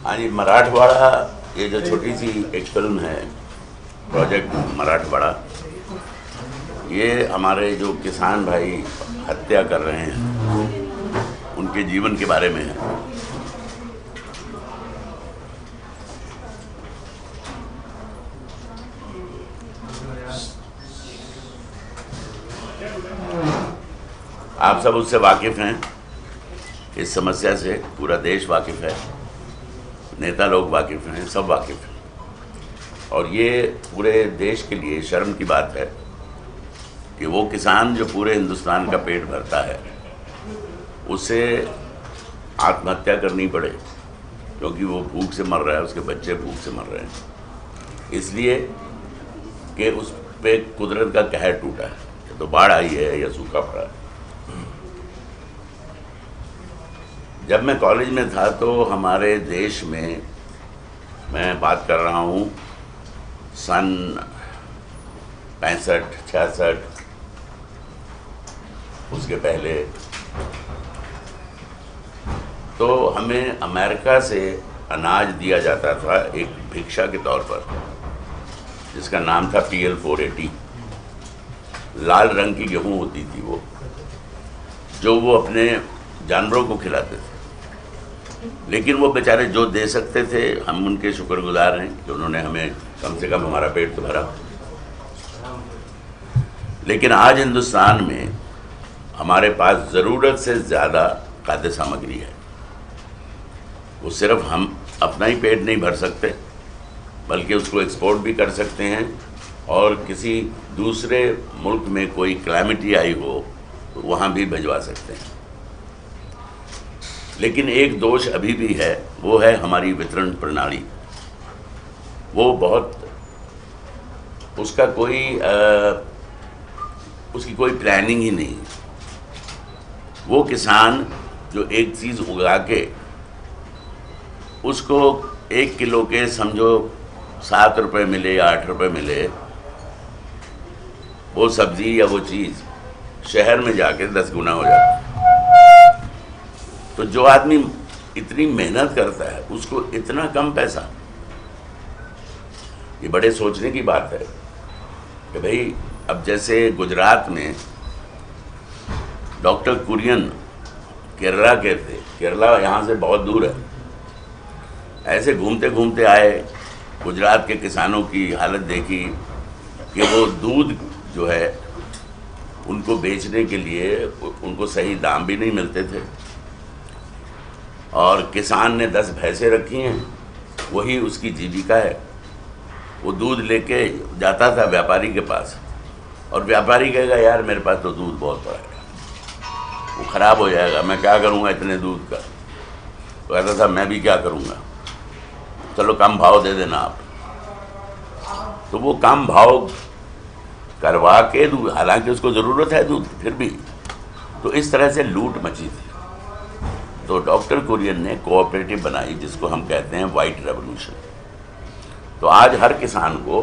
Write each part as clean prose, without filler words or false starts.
हाँ जी, मराठवाड़ा, ये जो छोटी सी एक फिल्म है, प्रोजेक्ट मराठवाड़ा, ये हमारे जो किसान भाई हत्या कर रहे हैं उनके जीवन के बारे में है। आप सब उससे वाकिफ़ हैं, इस समस्या से पूरा देश वाकिफ़ है, नेता लोग वाकिफ़ हैं, सब वाकिफ़ हैं। और ये पूरे देश के लिए शर्म की बात है कि वो किसान जो पूरे हिंदुस्तान का पेट भरता है, उसे आत्महत्या करनी पड़े क्योंकि वो भूख से मर रहा है, उसके बच्चे भूख से मर रहे हैं, इसलिए कि उस पे कुदरत का कहर टूटा है, तो बाढ़ आई है या सूखा पड़ा है। जब मैं कॉलेज में था तो हमारे देश में, मैं बात कर रहा हूँ सन 65-66, उसके पहले, तो हमें अमेरिका से अनाज दिया जाता था एक भिक्षा के तौर पर, जिसका नाम था PL 480। लाल रंग की गेहूँ होती थी वो, जो वो अपने जानवरों को खिलाते थे। लेकिन वो बेचारे जो दे सकते थे, हम उनके शुक्रगुजार हैं कि उन्होंने हमें कम से कम हमारा पेट तो भरा। लेकिन आज हिंदुस्तान में हमारे पास ज़रूरत से ज़्यादा खाद्य सामग्री है। वो सिर्फ हम अपना ही पेट नहीं भर सकते, बल्कि उसको एक्सपोर्ट भी कर सकते हैं, और किसी दूसरे मुल्क में कोई क्लैमिटी आई हो तो वहाँ भी भिजवा सकते हैं। लेकिन एक दोष अभी भी है, वो है हमारी वितरण प्रणाली। वो बहुत, उसका कोई उसकी कोई प्लानिंग ही नहीं। वो किसान जो एक चीज़ उगा के उसको 1 किलो के समझो 7 रुपये मिले या 8 रुपये मिले, वो सब्जी या वो चीज़ शहर में जाके 10 गुना हो जाती है। तो जो आदमी इतनी मेहनत करता है उसको इतना कम पैसा, ये बड़े सोचने की बात है कि भाई, अब जैसे गुजरात में डॉक्टर कुरियन केरला के थे, केरला यहाँ से बहुत दूर है, ऐसे घूमते घूमते आए, गुजरात के किसानों की हालत देखी कि वो दूध जो है उनको बेचने के लिए उनको सही दाम भी नहीं मिलते थे, और किसान ने 10 भैंसें रखी हैं, वही उसकी जीविका है। वो दूध लेके जाता था व्यापारी के पास, और व्यापारी कहेगा यार मेरे पास तो दूध बहुत पड़ा है, वो ख़राब हो जाएगा, मैं क्या करूँगा इतने दूध का। तो कहता था मैं भी क्या करूँगा, चलो कम भाव दे देना आप। तो वो कम भाव करवा के दूध, हालांकि उसको ज़रूरत है दूध, फिर भी, तो इस तरह से लूट मची थी। तो डॉक्टर कुरियन ने कोऑपरेटिव बनाई, जिसको हम कहते हैं वाइट रेवोल्यूशन। तो आज हर किसान को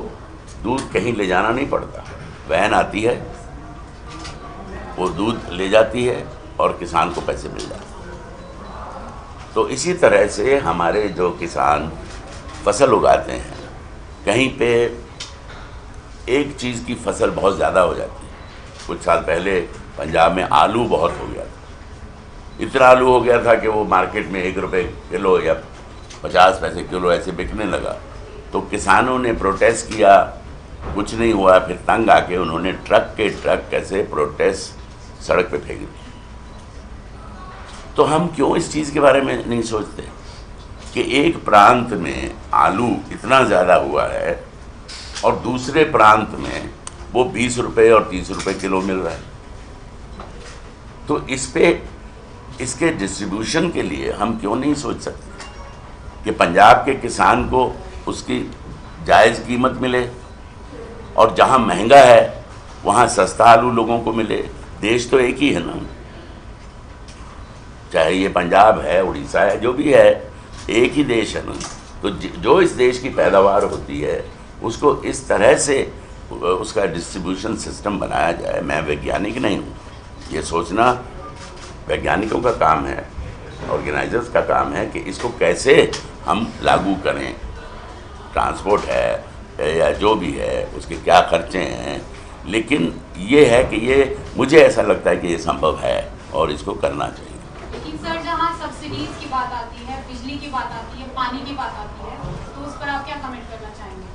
दूध कहीं ले जाना नहीं पड़ता, वैन आती है, वो दूध ले जाती है और किसान को पैसे मिल जाते हैं। तो इसी तरह से हमारे जो किसान फसल उगाते हैं, कहीं पे एक चीज़ की फसल बहुत ज़्यादा हो जाती है। कुछ साल पहले पंजाब में आलू बहुत हो गया था, इतना आलू हो गया था कि वो मार्केट में 1 रुपये किलो या 50 पैसे किलो ऐसे बिकने लगा। तो किसानों ने प्रोटेस्ट किया, कुछ नहीं हुआ, फिर तंग आके उन्होंने ट्रक के ट्रक कैसे प्रोटेस्ट सड़क पे फेंक दिए। तो हम क्यों इस चीज़ के बारे में नहीं सोचते कि एक प्रांत में आलू इतना ज़्यादा हुआ है और दूसरे प्रांत में वो 20 रुपये और 30 रुपये किलो मिल रहा है। तो इस पे, इसके डिस्ट्रीब्यूशन के लिए हम क्यों नहीं सोच सकते कि पंजाब के किसान को उसकी जायज़ कीमत मिले, और जहाँ महंगा है वहाँ सस्ता आलू लोगों को मिले। देश तो एक ही है ना, चाहे ये पंजाब है, उड़ीसा है, जो भी है, एक ही देश है ना। तो जो इस देश की पैदावार होती है उसको इस तरह से उसका डिस्ट्रीब्यूशन सिस्टम बनाया जाए। मैं वैज्ञानिक नहीं हूँ, ये सोचना वैज्ञानिकों का काम है, ऑर्गेनाइजर्स का काम है कि इसको कैसे हम लागू करें। ट्रांसपोर्ट है या जो भी है उसके क्या खर्चे हैं, लेकिन ये है कि ये मुझे ऐसा लगता है कि ये संभव है और इसको करना चाहिए। लेकिन सर जहाँ सब्सिडीज की बात आती है, बिजली की बात आती है, पानी की बात आती है, तो उस पर आप क्या कमेंट करना चाहेंगे?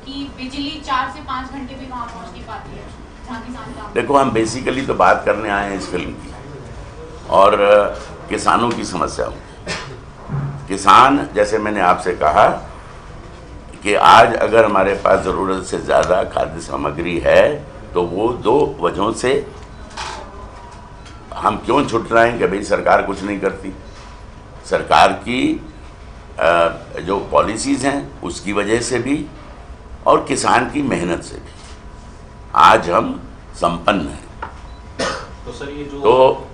क्योंकि बिजली 4 से 5 घंटे भी वहाँ पहुँच नहीं पाती है जहाँ किसान काम। देखो, हम बेसिकली तो बात करने आए हैं इस फिल्म की और किसानों की समस्याओं। किसान, जैसे मैंने आपसे कहा कि आज अगर हमारे पास ज़रूरत से ज़्यादा खाद्य सामग्री है तो वो 2 वजहों से हम क्यों छुट रहे हैं कि भाई सरकार कुछ नहीं करती। सरकार की जो पॉलिसीज़ हैं उसकी वजह से भी और किसान की मेहनत से भी आज हम संपन्न हैं। तो सर ये जो तो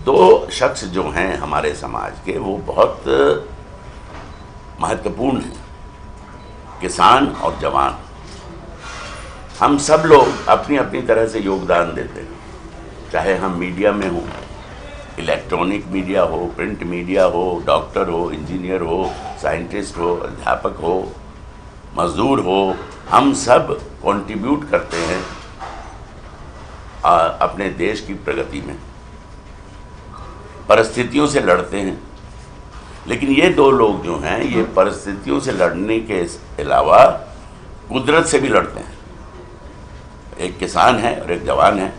2 शख्स जो हैं हमारे समाज के वो बहुत महत्वपूर्ण हैं, किसान और जवान। हम सब लोग अपनी अपनी तरह से योगदान देते हैं, चाहे हम मीडिया में हों, इलेक्ट्रॉनिक मीडिया हो, प्रिंट मीडिया हो, डॉक्टर हो, इंजीनियर हो, साइंटिस्ट हो, अध्यापक हो, मजदूर हो, हम सब कंट्रीब्यूट करते हैं अपने देश की प्रगति में। परिस्थितियों से लड़ते हैं, लेकिन ये 2 लोग जो हैं ये परिस्थितियों से लड़ने के अलावा कुदरत से भी लड़ते हैं। एक किसान है और एक जवान है।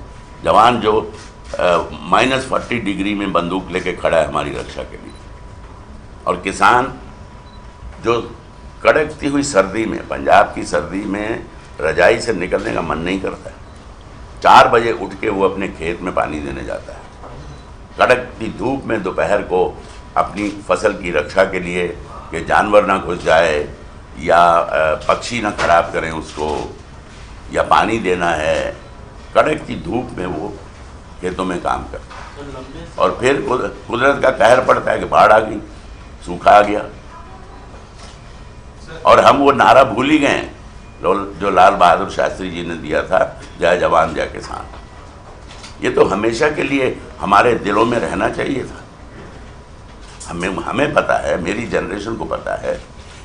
जवान जो -40 डिग्री में बंदूक लेके खड़ा है हमारी रक्षा के लिए, और किसान जो कड़कती हुई सर्दी में, पंजाब की सर्दी में रजाई से निकलने का मन नहीं करता है, 4 बजे उठ के वो अपने खेत में पानी देने जाता है। कड़कती धूप में दोपहर को अपनी फसल की रक्षा के लिए कि जानवर ना घुस जाए या पक्षी ना खराब करें उसको, या पानी देना है, कड़कती धूप में वो खेतों में काम करते हैं। और फिर कुदरत का कहर पड़ता है कि बाढ़ आ गई, सूखा आ गया, और हम वो नारा भूल ही गए जो लाल बहादुर शास्त्री जी ने दिया था, जय जवान जय किसान। ये तो हमेशा के लिए हमारे दिलों में रहना चाहिए था। हमें पता है, मेरी जनरेशन को पता है,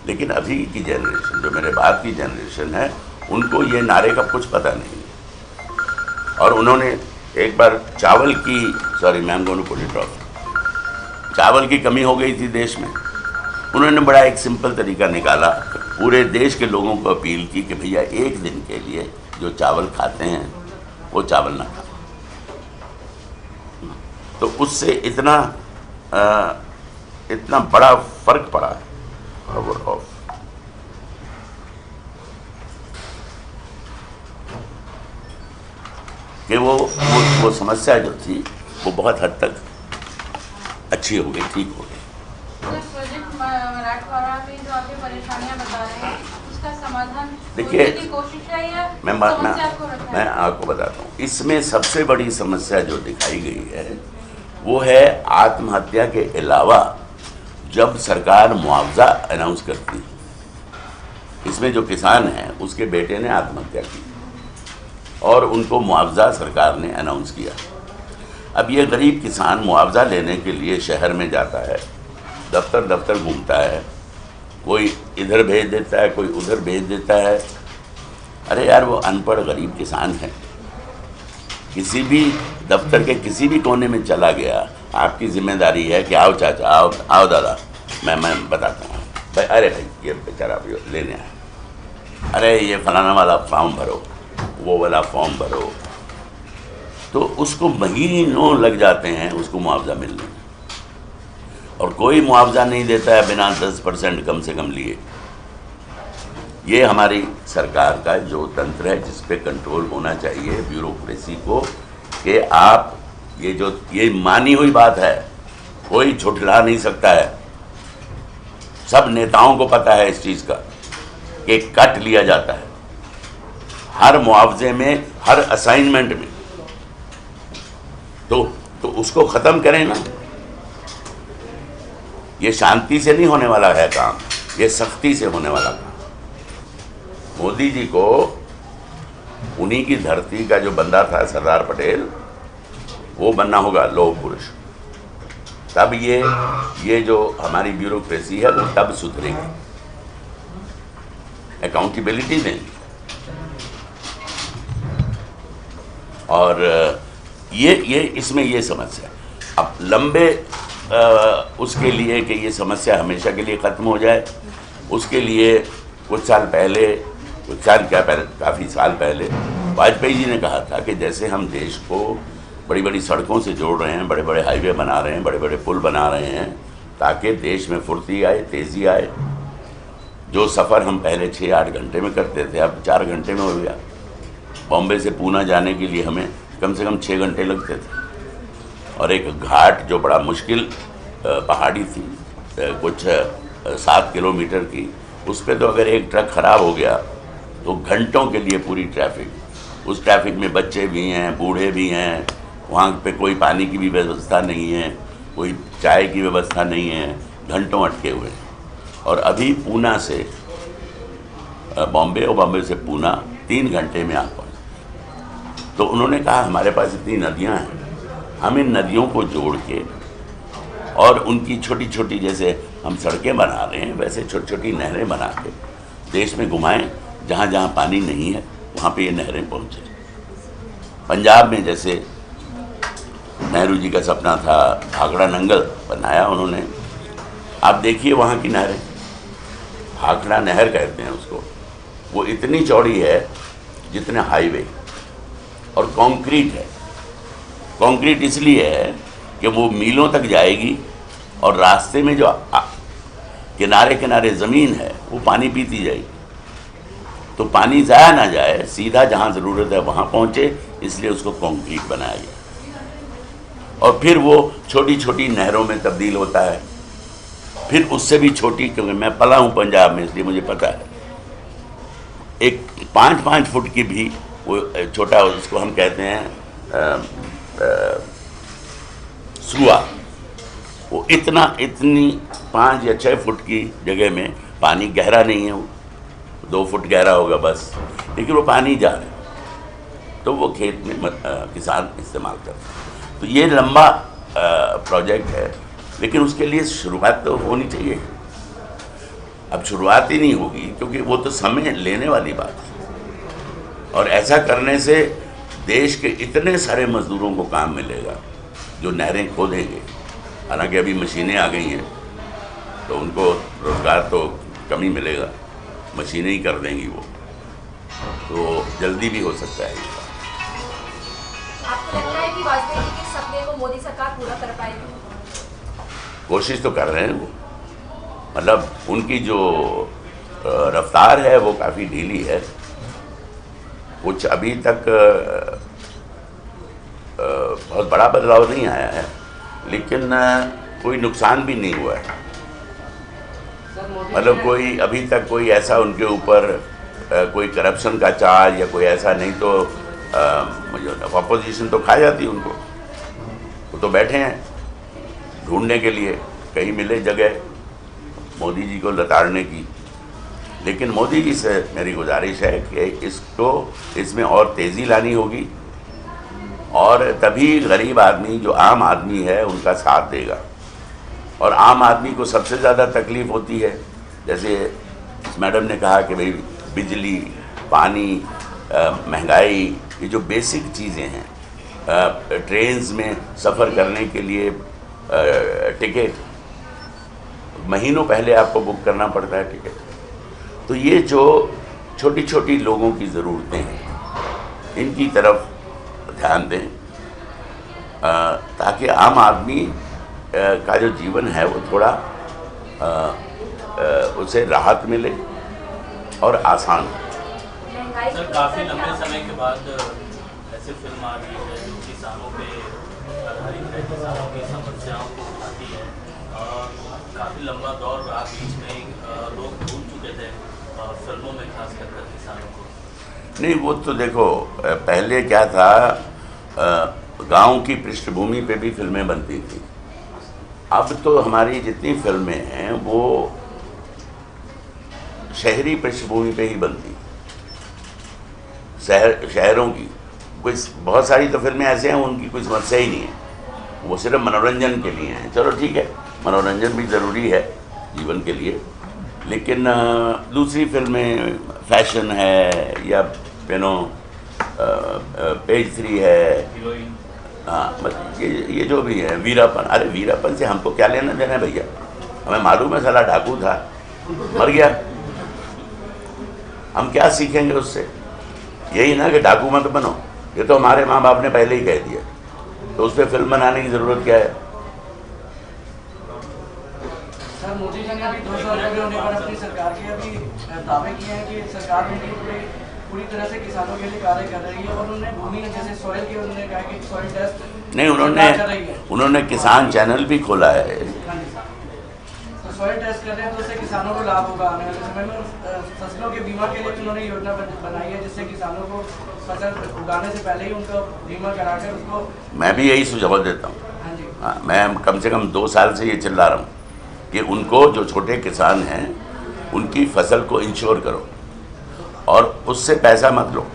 लेकिन अभी की जनरेशन, जो मेरे बाद की जनरेशन है, उनको ये नारे का कुछ पता नहीं है। और उन्होंने एक बार चावल की कमी हो गई थी देश में। उन्होंने बड़ा एक सिंपल तरीका निकाला, पूरे देश के लोगों को अपील की कि भैया एक दिन के लिए जो चावल खाते हैं वो चावल ना खाएं। तो उससे इतना बड़ा फर्क पड़ा कि वो समस्या जो थी वो बहुत हद तक अच्छी हो गई, ठीक हो गई। प्रोजेक्ट मराठवाड़ा में जो आपकी परेशानियां बता रहे हैं उसका समाधान देखिए, की कोशिश है या मैं आपको बताता हूँ। इसमें सबसे बड़ी समस्या जो दिखाई गई है वो है आत्महत्या के अलावा जब सरकार मुआवजा अनाउंस करती है। इसमें जो किसान है उसके बेटे ने आत्महत्या की और उनको मुआवजा सरकार ने अनाउंस किया। अब ये गरीब किसान मुआवजा लेने के लिए शहर में जाता है, दफ्तर घूमता है, कोई इधर भेज देता है, कोई उधर भेज देता है। अरे यार, वो अनपढ़ गरीब किसान है, किसी भी दफ्तर के किसी भी कोने में चला गया, आपकी जिम्मेदारी है कि आओ चाचा, आओ दादा, मैं बताता हूँ भाई, अरे भाई ये बेचारा लेने आए, अरे ये फलाना वाला फॉर्म भरो, वो वाला फॉर्म भरो। तो उसको महीनों लग जाते हैं उसको मुआवजा मिलने में, और कोई मुआवजा नहीं देता है बिना 10% कम से कम लिए। ये हमारी सरकार का जो तंत्र है जिस पे कंट्रोल होना चाहिए ब्यूरोक्रेसी को, कि आप ये मानी हुई बात है, कोई झुठला नहीं सकता है। सब नेताओं को पता है इस चीज़ का कि कट लिया जाता है हर मुआवजे में, हर असाइनमेंट में। तो उसको ख़त्म करें ना। ये शांति से नहीं होने वाला है काम, ये सख्ती से होने वाला काम। मोदी जी को उन्हीं की धरती का जो बंदा था सरदार पटेल, वो बनना होगा लोह पुरुष। तब ये जो हमारी ब्यूरोक्रेसी है वो तब सुधरेगी, अकाउंटेबिलिटी देंगे। और ये इसमें ये समस्या, अब लंबे उसके लिए कि ये समस्या हमेशा के लिए ख़त्म हो जाए, उसके लिए कुछ साल पहले, काफ़ी साल पहले वाजपेयी जी ने कहा था कि जैसे हम देश को बड़ी बड़ी सड़कों से जोड़ रहे हैं, बड़े बड़े हाईवे बना रहे हैं, बड़े बड़े पुल बना रहे हैं, ताकि देश में फुर्ती आए, तेज़ी आए। जो सफ़र हम पहले 6-8 घंटे में करते थे, अब 4 घंटे में हो गया। बॉम्बे से पूना जाने के लिए हमें कम से कम 6 घंटे लगते थे, और एक घाट जो बड़ा मुश्किल पहाड़ी थी, कुछ 7 किलोमीटर की, उस पर तो अगर एक ट्रक ख़राब हो गया तो घंटों के लिए पूरी ट्रैफिक, उस ट्रैफिक में बच्चे भी हैं, बूढ़े भी हैं, वहाँ पे कोई पानी की भी व्यवस्था नहीं है, कोई चाय की व्यवस्था नहीं है, घंटों अटके हुए हैं। और अभी पूना से बॉम्बे और बॉम्बे से पूना 3 घंटे में आ पहुँचे। तो उन्होंने कहा हमारे पास इतनी नदियाँ हैं, हम इन नदियों को जोड़ के और उनकी छोटी छोटी, जैसे हम सड़कें बना रहे हैं, वैसे छोटी छोटी नहरें बना के देश में घुमाएं, जहाँ जहाँ पानी नहीं है वहाँ पे ये नहरें पहुँचे। पंजाब में जैसे नेहरू जी का सपना था, भाखड़ा नंगल बनाया उन्होंने। आप देखिए वहाँ की नहरें, भाखड़ा नहर कहते हैं उसको, वो इतनी चौड़ी है जितने हाईवे, और कंक्रीट है। कंक्रीट इसलिए है कि वो मीलों तक जाएगी, और रास्ते में जो किनारे किनारे ज़मीन है वो पानी पीती जाएगी, तो पानी ज़ाया ना जाए, सीधा जहाँ ज़रूरत है वहाँ पहुँचे, इसलिए उसको कंक्रीट बनाया गया। और फिर वो छोटी छोटी नहरों में तब्दील होता है, फिर उससे भी छोटी, क्योंकि मैं पला हूँ पंजाब में इसलिए मुझे पता है, एक 5-5 फुट की भी वो छोटा, उसको हम कहते हैं सुआ, वो इतनी 5 या 6 फुट की जगह में, पानी गहरा नहीं है, वो 2 फुट गहरा होगा बस, लेकिन वो पानी जा रहा है, तो वो खेत में किसान इस्तेमाल करते हैं। तो ये लंबा प्रोजेक्ट है, लेकिन उसके लिए शुरुआत तो होनी चाहिए। अब शुरुआत ही नहीं होगी, क्योंकि वो तो समय लेने वाली बात है, और ऐसा करने से देश के इतने सारे मजदूरों को काम मिलेगा जो नहरें खोदेंगे। हालांकि अभी मशीनें आ गई हैं, तो उनको रोज़गार तो कम ही मिलेगा, मशीनें ही कर देंगी वो, तो जल्दी भी हो सकता है। आपको लगता है कि वाजपेयी जी के सपने को मोदी सरकार पूरा कर पाएगी? कोशिश तो कर रहे हैं वो, मतलब उनकी जो रफ्तार है वो काफ़ी ढीली है, कुछ अभी तक बहुत बड़ा बदलाव नहीं आया है, लेकिन कोई नुकसान भी नहीं हुआ है। मतलब कोई अभी तक कोई ऐसा उनके ऊपर कोई करप्शन का चार्ज या कोई ऐसा नहीं, तो अपोजिशन तो खा जाती उनको, वो तो बैठे हैं ढूंढने के लिए कहीं मिले जगह मोदी जी को लताड़ने की। लेकिन मोदी जी से मेरी गुजारिश है कि इसमें और तेज़ी लानी होगी, और तभी गरीब आदमी, जो आम आदमी है, उनका साथ देगा। और आम आदमी को सबसे ज़्यादा तकलीफ़ होती है, जैसे मैडम ने कहा कि भाई बिजली, पानी, महंगाई, ये जो बेसिक चीज़ें हैं, ट्रेन्स में सफ़र करने के लिए टिकट महीनों पहले आपको बुक करना पड़ता है टिकट। तो ये जो छोटी छोटी लोगों की ज़रूरतें हैं, इनकी तरफ ध्यान दें, ताकि आम आदमी का जो जीवन है वो थोड़ा उसे राहत मिले और आसान हो। सर, काफ़ी लंबे समय के बाद ऐसी फिल्म आ रही है जो किसानों पे आधारित है, किसानों की समस्याओं को उठाती है, और काफ़ी लंबा दौर रहा, बीच में लोग भूल चुके थे फिल्मों में, खास कर किसानों को। नहीं, वो तो देखो, पहले क्या था, गांव की पृष्ठभूमि पे भी फिल्में बनती थी। अब तो हमारी जितनी फिल्में हैं वो शहरी पृष्ठभूमि पे ही बनती, शहरों की। कोई बहुत सारी तो फिल्में ऐसे हैं उनकी कोई समस्या ही नहीं है, वो सिर्फ मनोरंजन के लिए हैं। चलो ठीक है, मनोरंजन भी ज़रूरी है जीवन के लिए, लेकिन दूसरी फिल्में फैशन है या पेज 3 है, हीरोइन हाँ मतलब ये जो भी है, वीरापन। अरे वीरापन से हमको क्या लेना देना है भैया? हमें मालूम है साला डाकू था, मर गया, हम क्या सीखेंगे उससे? यही ना कि डाकू मत बनो, ये तो हमारे माँ बाप ने पहले ही कह दिया, तो उस पर फिल्म बनाने की ज़रूरत क्या है? सर मोदी जी ने अभी 2 साल पूरे होने पर अपनी सरकार के अभी दावे किए हैं कि सरकार पूरी तरह से किसानों के लिए कार्य कर रही है, और उन्होंने भूमि जैसे सॉइल की उन्होंने कहा कि सॉइल टेस्ट नहीं, उन्होंने किसान चैनल भी खोला है। तो सॉइल टेस्ट कर रहे हैं तो उससे किसानों को लाभ होगा आने वाले समय में। फसलों के बीमा के लिए उन्होंने योजना बनाई है, जिससे किसानों को फसल उगाने से पहले ही उनका बीमा कराकर उसको। मैं भी यही सुझाव देता हूँ। हाँ जी, हाँ, मैं कम से कम 2 साल से ये चिल्ला रहा हूँ कि उनको, जो छोटे किसान हैं, उनकी फसल को इंश्योर करो और उससे पैसा मत लो,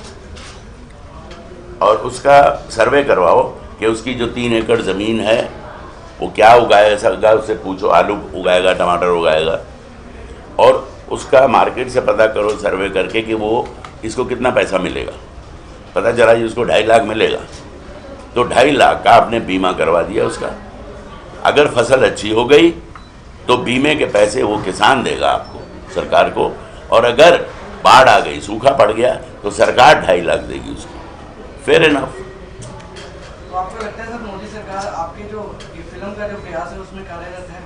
और उसका सर्वे करवाओ कि उसकी जो 3 एकड़ ज़मीन है वो क्या उगाएगा, उससे पूछो, आलू उगाएगा, टमाटर उगाएगा, और उसका मार्केट से पता करो सर्वे करके कि वो इसको कितना पैसा मिलेगा। पता चला जी उसको 2.5 लाख मिलेगा, तो 2.5 लाख का आपने बीमा करवा दिया उसका। अगर फसल अच्छी हो गई तो बीमे के पैसे वो किसान देगा आपको, सरकार को, और अगर बाढ़ आ गई, सूखा पड़ गया, तो सरकार 2.5 लाख देगी उसको। Fair enough. तो आपको लगता है सर मोदी सरकार आपके जो ये फिल्म का जो प्रयास है उसमें कार्यरत है?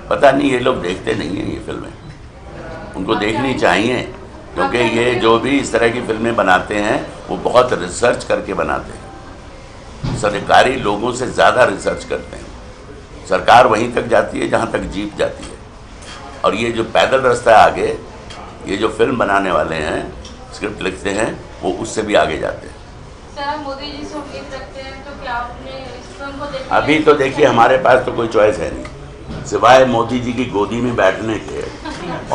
पता नहीं, ये लोग देखते नहीं हैं ये फिल्में, उनको देखनी चाहिए, क्योंकि ये जो भी इस तरह की फिल्में बनाते हैं वो बहुत रिसर्च करके बनाते हैं, सरकारी लोगों से ज़्यादा रिसर्च करते हैं। सरकार वहीं तक जाती है जहाँ तक जीत जाती है, और ये जो पैदल रास्ता है आगे, ये जो फिल्म बनाने वाले हैं, स्क्रिप्ट लिखते हैं, वो उससे भी आगे जाते हैं। सर आप मोदी जी से उम्मीद रखते हैं तो क्या आपने इस फिल्म को देखने अभी तो देखिए हमारे पास तो कोई चॉइस है नहीं, सिवाय मोदी जी की गोदी में बैठने के,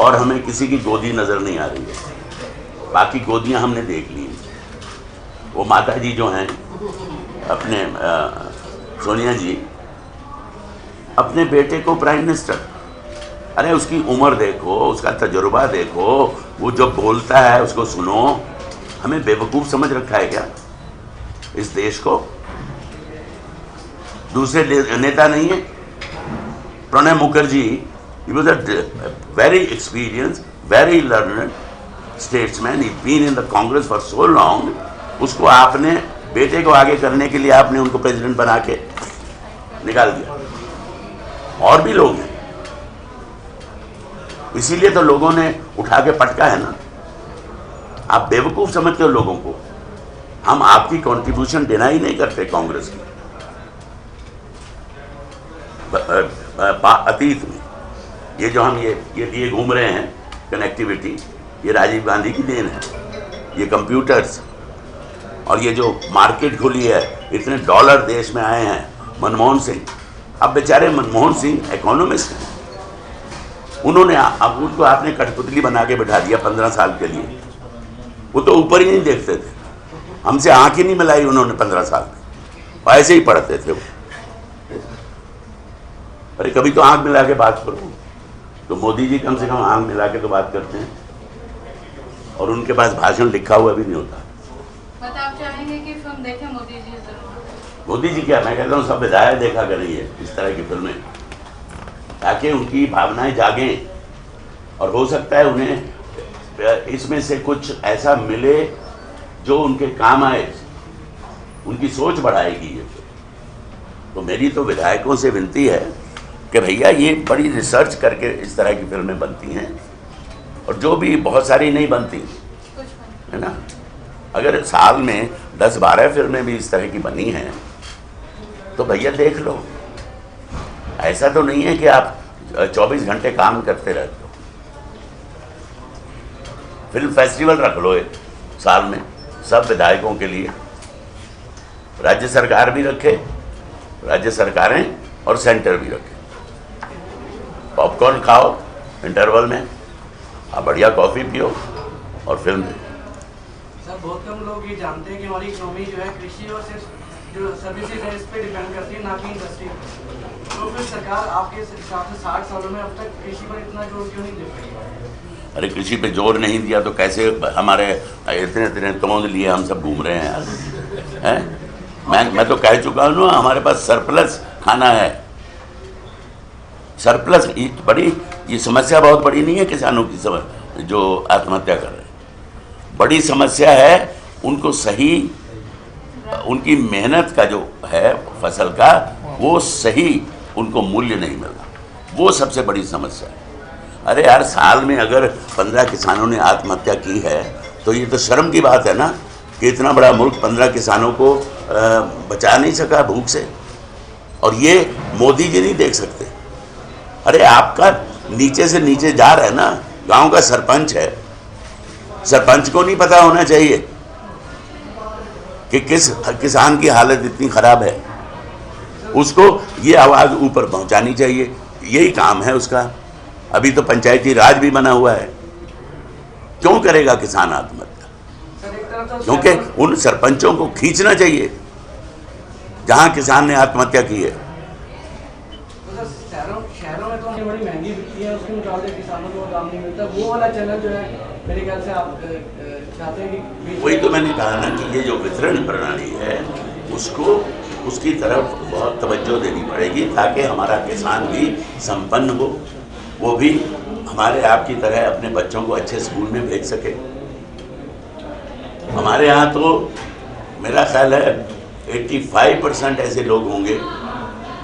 और हमें किसी की गोदी नज़र नहीं आ रही है। बाकी गोदियां हमने देख ली। वो माता जी जो हैं अपने सोनिया जी, अपने बेटे को प्राइम मिनिस्टर, अरे उसकी उम्र देखो, उसका तजुर्बा देखो, वो जो बोलता है उसको सुनो। हमें बेवकूफ़ समझ रखा है क्या इस देश को? दूसरे नेता नहीं है? Pranab Mukherjee, he was a very experienced, very learned statesman, he been in the Congress for so long. उसको आपने बेटे को आगे करने के लिए आपने उनको प्रेसिडेंट बना के निकाल दिया। और भी लोग हैं, इसीलिए तो लोगों ने उठा के पटका है ना। आप बेवकूफ़ समझते हो लोगों को। हम आपकी कंट्रीब्यूशन डिनाई नहीं करते कांग्रेस की अतीत में। ये जो हम ये लिए घूम रहे हैं कनेक्टिविटी, ये राजीव गांधी की देन है। ये कंप्यूटर्स और ये जो मार्केट खुली है, इतने डॉलर देश में आए हैं। मनमोहन सिंह, अब बेचारे मनमोहन सिंह इकोनॉमिस्ट हैं, उन्होंने अब उनको आपने कठपुतली बना के बैठा दिया 15 साल के लिए। वो तो ऊपर ही नहीं देखते थे, हमसे आंख ही नहीं मिलाई उन्होंने 15 साल में, ऐसे ही पढ़ते थे वो। अरे कभी तो आंख मिला के बात करो। तो मोदी जी कम से कम आंख मिला के तो बात करते हैं, और उनके पास भाषण लिखा हुआ भी नहीं होता। बट आप चाहेंगे कि फिल्म देखें मोदी जी जरूर? मोदी जी क्या, मैं कहता हूँ सब विधायक देखा करिए इस तरह की फिल्में, ताकि उनकी भावनाएं जागें, और हो सकता है उन्हें इसमें से कुछ ऐसा मिले जो उनके काम आए, उनकी सोच बढ़ाएगी ये। तो मेरी तो विधायकों से विनती है कि भैया ये बड़ी रिसर्च करके इस तरह की फिल्में बनती हैं, और जो भी बहुत सारी नहीं बनती है ना। अगर साल में 10-12 फिल्में भी इस तरह की बनी हैं तो भैया देख लो। ऐसा तो नहीं है कि आप 24 घंटे काम करते रहते हो। फिल्म फेस्टिवल रख लो एक साल में सब विधायकों के लिए, राज्य सरकार भी रखे, राज्य सरकारें और सेंटर भी रखे। पॉपकॉर्न खाओ इंटरवल में, आप बढ़िया कॉफ़ी पियो और फिल्म देखो। सर बहुत कम लोग ये जानते हैं कि हमारी इकोनॉमी जो है कृषि और सिर्फ जो सर्विसेज है इस पे डिपेंड करती है, ना कि इंडस्ट्री। तो फिर सरकार आपके हिसाब से 60 सालों में अब तक कृषि पर इतना जोर क्यों नहीं दे पाई? अरे कृषि पे जोर नहीं दिया तो कैसे हमारे इतने इतने तोंद लिए हम सब घूम रहे हैं यार, हैं? मैं तो कह चुका हूँ ना, हमारे पास सरप्लस खाना है, सरप्लस। ये समस्या बहुत बड़ी नहीं है किसानों की, जो आत्महत्या कर रहे हैं। बड़ी समस्या है उनको सही, उनकी मेहनत का जो है फसल का, वो सही उनको मूल्य नहीं मिल रहा, वो सबसे बड़ी समस्या है। अरे यार, साल में अगर 15 किसानों ने आत्महत्या की है तो ये तो शर्म की बात है ना कि इतना बड़ा मुल्क 15 किसानों को बचा नहीं सका भूख से, और ये मोदी जी नहीं देख सकते। अरे आपका नीचे से नीचे जा रहा है ना, गांव का सरपंच है, सरपंच को नहीं पता होना चाहिए कि किस किसान की हालत इतनी खराब है, उसको ये आवाज़ ऊपर पहुंचानी चाहिए, यही काम है उसका। अभी तो पंचायती राज भी बना हुआ है, क्यों करेगा किसान आत्महत्या? क्योंकि उन सरपंचों को खींचना चाहिए जहां किसान ने आत्महत्या की है। शहरों में तो बड़ी महंगी बिकती है, उसके मुकाबले किसानों को दाम नहीं मिलता, वो वाला चैनल जो है मेरे ख्याल से आप चाहते हैं कि वही तो मैंने कहा ना कि ये जो वितरण प्रणाली है उसको, उसकी तरफ बहुत तवज्जो देनी पड़ेगी ताकि हमारा किसान भी संपन्न हो, वो भी हमारे आपकी तरह अपने बच्चों को अच्छे स्कूल में भेज सके। हमारे यहाँ तो मेरा ख्याल है 85% ऐसे लोग होंगे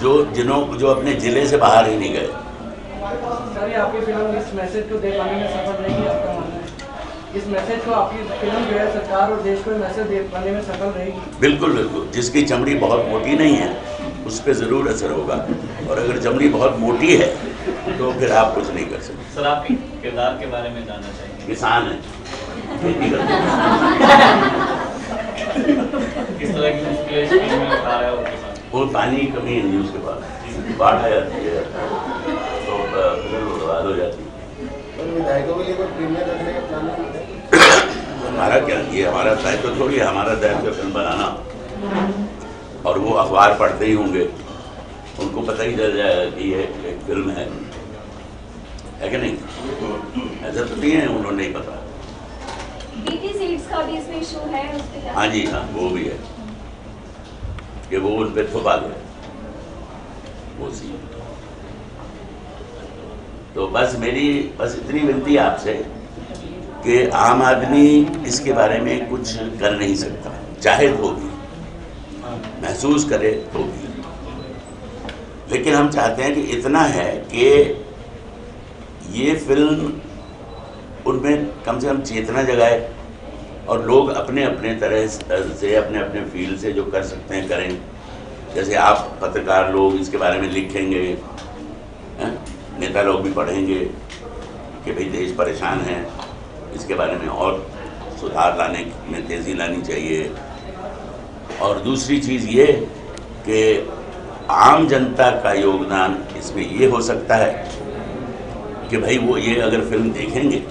जो अपने ज़िले से बाहर ही नहीं गए। सर, आपकी फिल्म इस मैसेज को दे पाने में सफल रही है, आपका मानना है? इस मैसेज को आपकी फिल्म जो है सरकार और देश को मैसेज दे पाने में सफल रहेगी? बिल्कुल बिल्कुल। जिसकी चमड़ी बहुत मोटी नहीं है उस पर ज़रूर असर होगा, और अगर चमड़ी बहुत मोटी है तो फिर आप कुछ नहीं कर सकते। सर, आपके किरदार के बारे में जानना चाहेंगे। किसान है, खेती करते हैं। किस तरह की मुश्किलें इस फिल्म में उठा रहा है वो किसान? वो पानी की कमी है नहीं, उसके बाद बाढ़ आ जाती है तो फिर बर्बाद हो जाती है। विधायकों के लिए कोई प्रीमियर रखने का प्लान है? हमारा क्या, ये हमारा दायित्व थोड़ी है, हमारा दायित्व फिल्म बनाना, और वो अखबार पढ़ते ही होंगे, उनको पता ही चल जाएगा कि ये एक फिल्म है कि नहीं? ऐसा तो नहीं है उन्होंने नहीं पता। बीटी सीड्स का भी इसमें इशू है, उस पे क्या? हाँ जी, हाँ, वो भी है कि वो उन पर थोपा गया वो सी। तो बस मेरी इतनी विनती है आपसे कि आम आदमी इसके बारे में कुछ कर नहीं सकता, चाहे तो भी महसूस करे तो भी, लेकिन हम चाहते हैं कि इतना है कि ये फिल्म उनमें कम से कम चेतना जगाए, और लोग अपने अपने तरह से अपने अपने फील्ड से जो कर सकते हैं करें। जैसे आप पत्रकार लोग इसके बारे में लिखेंगे, नेता लोग भी पढ़ेंगे कि भाई देश परेशान है, इसके बारे में और सुधार लाने में तेज़ी लानी चाहिए। और दूसरी चीज़ ये कि आम जनता का योगदान इसमें ये हो सकता है कि भाई वो ये अगर फिल्म देखेंगे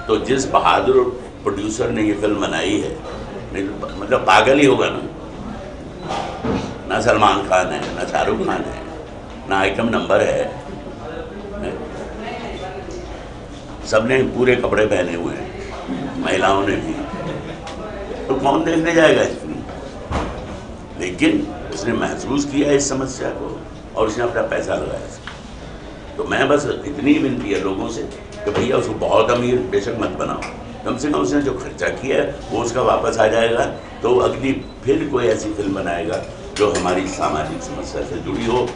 तो जिस बहादुर प्रोड्यूसर ने ये फिल्म बनाई है, नहीं तो मतलब पागल ही होगा ना सलमान खान है, ना शाहरुख खान है, ना आइटम नंबर है, सबने पूरे कपड़े पहने हुए हैं, महिलाओं ने भी, तो कौन देखने जाएगा इस फिल्म? लेकिन उसने महसूस किया इस समस्या को और उसने अपना पैसा लगाया इसमें। तो मैं बस इतनी विनती है लोगों से कि भैया उसको बहुत अमीर बेशक मत बनाओ, कम से कम उसने जो खर्चा किया है वो उसका वापस आ जाएगा, तो अगली फिर कोई ऐसी फिल्म बनाएगा जो हमारी सामाजिक समस्या से जुड़ी हो।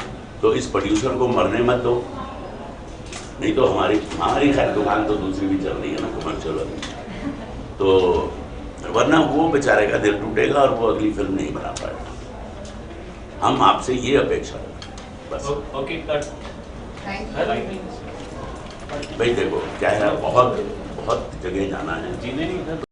तो इस प्रोड्यूसर को मरने मत दो, नहीं तो हमारी खैर दुकान तो दूसरी भी चल रही है ना, कमर्शियल वाली, तो वरना वो बेचारे का दिल टूटेगा और वो अगली फिल्म नहीं बना पाएगा। हम आपसे ये अपेक्षा रखते बस। Okay, cut. भाई देखो क्या है, बहुत जगह जाना है। जी नहीं।